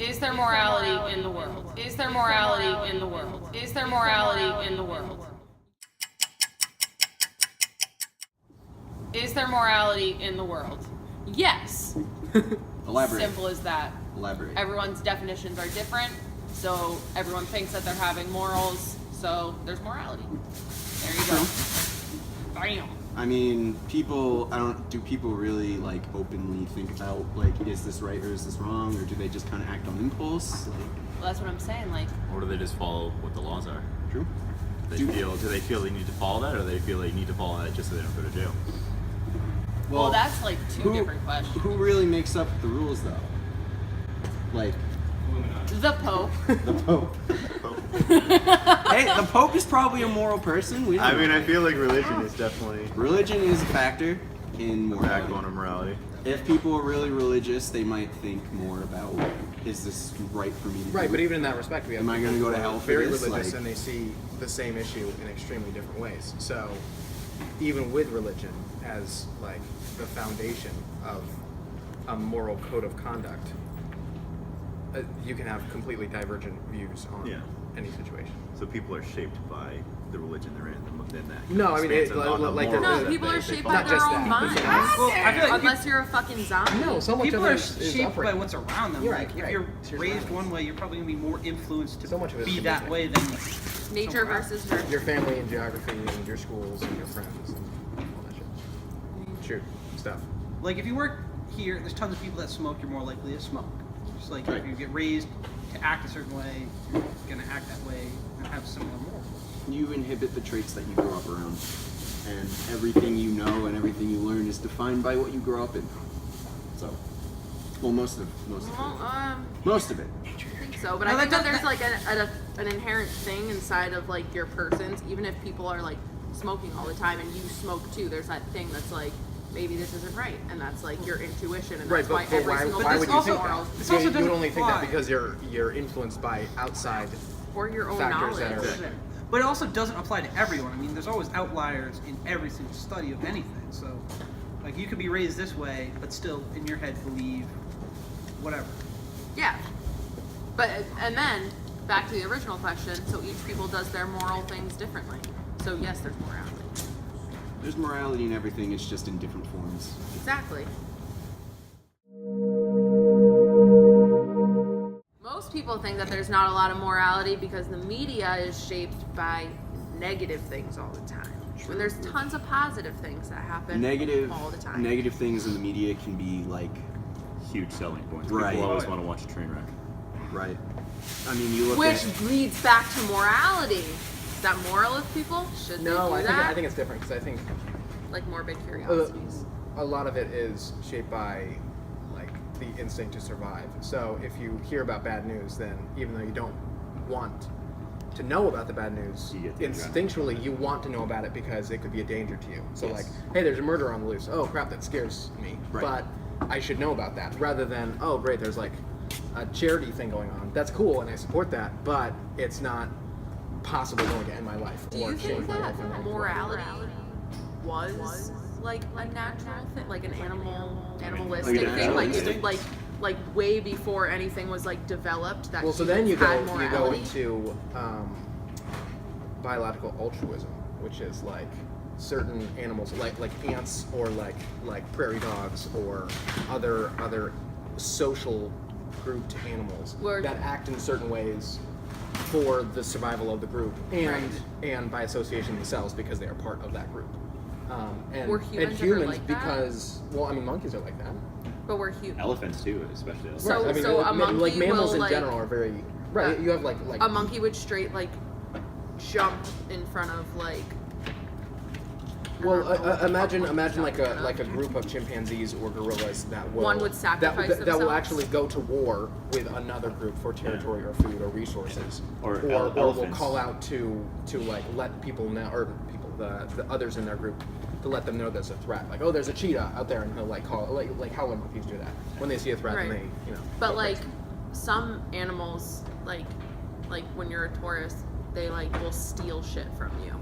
Is there morality in the world? Is there morality in the world? Is there morality in the world? Is there morality in the world? Yes. Elaborate. Simple as that. Elaborate. Everyone's definitions are different, so everyone thinks that they're having morals, so there's morality. There you go. Bam. I mean, do people really like openly think about like, is this right or is this wrong, or do they just kind of act on impulse? Like, Well, that's what I'm saying. Like, Or do they just follow what the laws are? true. Do they feel they need to follow that, or do they feel they need to follow that just so they don't go to jail? well, that's like two different questions. Who really makes up the rules though? Like The Pope. the Pope. Hey, the Pope is probably a moral person. We don't I mean, know. I feel like religion is definitely Religion is a factor in the backbone morality. of morality. If people are really religious, they might think more about, is this right for me to Right, do? but even in that respect, we have Am I people gonna go who to are hell for very this? religious Like- and they see the same issue in extremely different ways. So, even with religion as like the foundation of a moral code of conduct, you can have completely divergent views on Yeah. any situation. So people are shaped by the religion they're in, and then that. No, I mean, expands it- on the like morals they're- No, that people they are shaped follow. by Not their just own that. mind. Well, I feel like Unless you're a fucking zombie. No, so much people of are it is shaped upbringing. by what's around them. You're Like right, if right. you're It's your raised surroundings. one way, you're probably gonna be more influenced to So much of it is be that genetic. way than Nature somewhere else. versus nurture. Your family and geography and your schools and your friends and all that shit. True stuff. Like if you work here, there's tons of people that smoke. You're more likely to smoke. Just like Right. if you get raised to act a certain way, you're gonna act that way and have similar morals. You inhibit the traits that you grow up around, and everything you know and everything you learn is defined by what you grow up in. So, well, most of Well, it. Most of it. I think so, but No, I think that that- there's like an inherent thing inside of like your persons. Even if people are like smoking all the time and you smoke too, there's that thing that's like maybe this isn't right, and that's like your intuition, and Right, that's why but every why single would you person's think morals that? This You also would doesn't only think that apply. because you're influenced by outside. or your own factors knowledge. that are- But it also doesn't apply to everyone. I mean, there's always outliers in every single study of anything. So, like, you could be raised this way, but still in your head believe whatever. Yeah, but and then back to the original question. So each people does their moral things differently. So yes, there's morality. There's morality in everything. It's just in different forms. Exactly. Most people think that there's not a lot of morality because the media is shaped by negative things all the time. When there's tons of positive things that happen Negative, all the time. negative things in the media can be like, Huge selling points. Right. People always Oh, yeah. want to watch a train wreck. right. I mean, you look Which at. leads back to morality. Is that moral of people? Should they No, do I that? think it's different because I think like morbid curiosities. a lot of it is shaped by like the instinct to survive. So if you hear about bad news, then even though you don't want to know about the bad news, You get the instinctually you want to know about it because it could be a danger to you. So Yes. like, hey, there's a murder on the loose. Oh crap, that scares me. Right. But I should know about that rather than, oh great, there's like a charity thing going on. That's cool and I support that, but it's not possibly going to end my life Do or you change think my that life. in any way. morality was like a natural thing, like an animalistic Like an thing, animal like instinct? like way before anything was like developed? That Well, so then you humans go had you go morality? into biological altruism, which is like certain animals, like ants or like prairie dogs or other social grouped animals Where- that act in certain ways for the survival of the group and by association themselves because they are part of that group. And, Were and humans ever humans like that? because well, I mean monkeys are like that. But we're human. Elephants too, especially. Elephants. So- I mean, so a monkey like mammals will, in like, general are very right. You have like A monkey would straight like jump in front of like. I Well, don't know, imagine like jump a in like a front group of chimpanzees or gorillas that will One would sacrifice that will themselves. actually go to war with another group for territory or food or resources, Or will elephants. call out to like let people know or people the others in their group to let them know there's a threat. Like, oh, there's a cheetah out there, and he'll like call like howler monkeys do that when they see a threat, Right. and they But go like crazy. some animals, like when you're a tourist, they like will steal shit from you.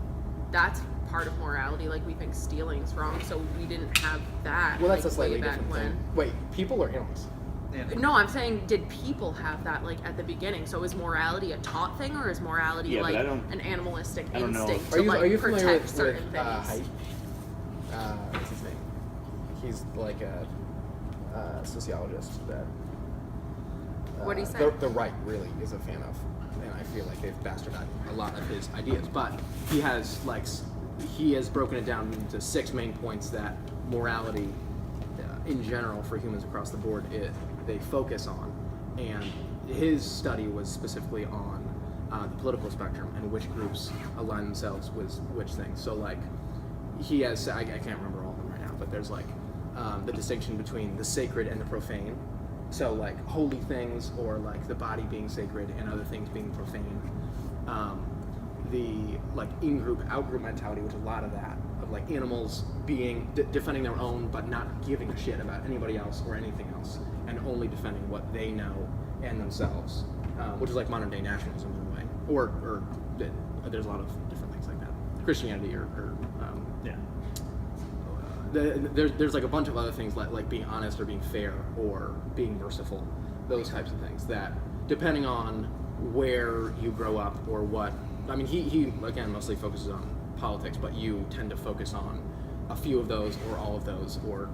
That's part of morality. Like we think stealing's wrong, so we didn't have that. Well, that's like, a slightly way back different when. thing. Wait, people or animals? Yeah. No, I'm saying, did people have that like at the beginning? So is morality a taught thing, or is morality Yeah, but like I don't- an animalistic I don't know. instinct Are to you like familiar protect with certain things? Haidt? What's his name? He's like a sociologist that. What'd he say? The right really is a fan of, and I feel like they've bastardized a lot of his ideas. But he has he has broken it down into 6 main points that morality, in general, for humans across the board, they focus on. And his study was specifically on the political spectrum and which groups align themselves with which things. So like, he has, I can't remember all of them right now, but there's like the distinction between the sacred and the profane. So like holy things, or like the body being sacred and other things being profane. The like in-group, out-group mentality, which is a lot of that, of like animals being defending their own, but not giving a shit about anybody else or anything else, and only defending what they know and themselves, which is like modern day nationalism in a way, or there's a lot of different things like that. Christianity or Yeah. there's like a bunch of other things like being honest or being fair or being merciful, those types of things that, depending on where you grow up or what, I mean, he again mostly focuses on politics, but you tend to focus on a few of those or all of those, or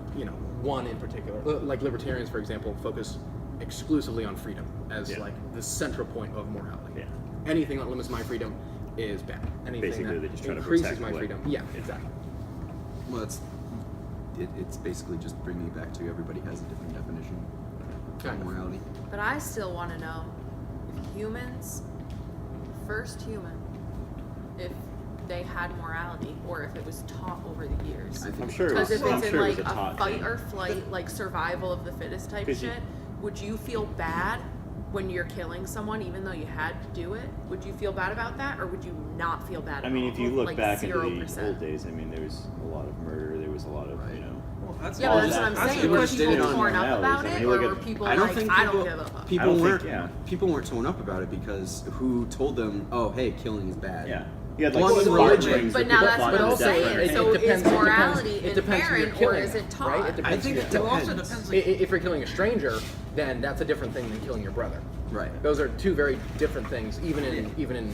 one in particular. Like libertarians, for example, focus exclusively on freedom as like the central point of morality. Yeah. Anything that limits my freedom is bad. Anything Basically, that they just try to increases protect my what- freedom, Yeah. exactly. Well, it's basically just bringing it back to everybody has a different definition Kind of of. morality. But I still want to know if humans, first human, if they had morality or if it was taught over the years. I think I'm sure it Because was, if I'm it's in sure it like was a a taught fight thing. or flight, like survival of the fittest type 'Cause you- shit, would you feel bad when you're killing someone even though you had to do it? Would you feel bad about that, or would you not feel bad I at mean, all? if you look like back into the 0%. old days, I mean, there was a lot of murder. There was a lot of, Right. Well, that's Yeah, all but that's that- what I'm that's saying. what Were just people did it on torn up normalities. about I mean, it, you or look were at- people I don't like, think I people, don't give a fuck? people I don't weren't think, yeah. people weren't torn up about it because who told them, oh hey, killing is bad. Yeah. You had like One Spartan religion, rings But where now people that's fought what to I'm the death saying. for it. So is morality it depends who you're inherent, or killing, is it taught? right? It depends I think who it you're Well, also depends. depends. If you're killing a stranger, then that's a different thing than killing your brother. Right. Those are two very different things, even in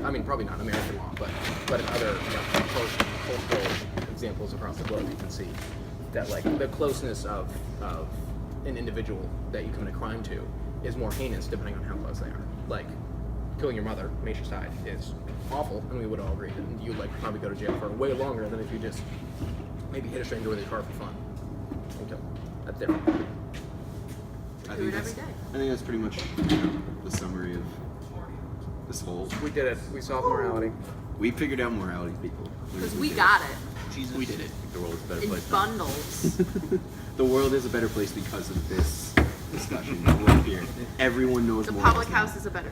I mean, probably not American law, but in other cultural examples across the globe, you can see that like the closeness of an individual that you commit a crime to is more heinous depending on how close they are. Like killing your mother, matricide, is awful, and we would all agree that you would like probably go to jail for way longer than if you just maybe hit a stranger with a car for fun. Okay, that's different. I Do think it every that's, day. I think that's pretty much the summary of this whole. We did it. We solved morality. We figured out morality, people. Because We we did got it. it Jesus. We did it. The world's a better in place now. bundles. The world is a better place because of this discussion. We're here. Everyone knows The morals public now. house is a better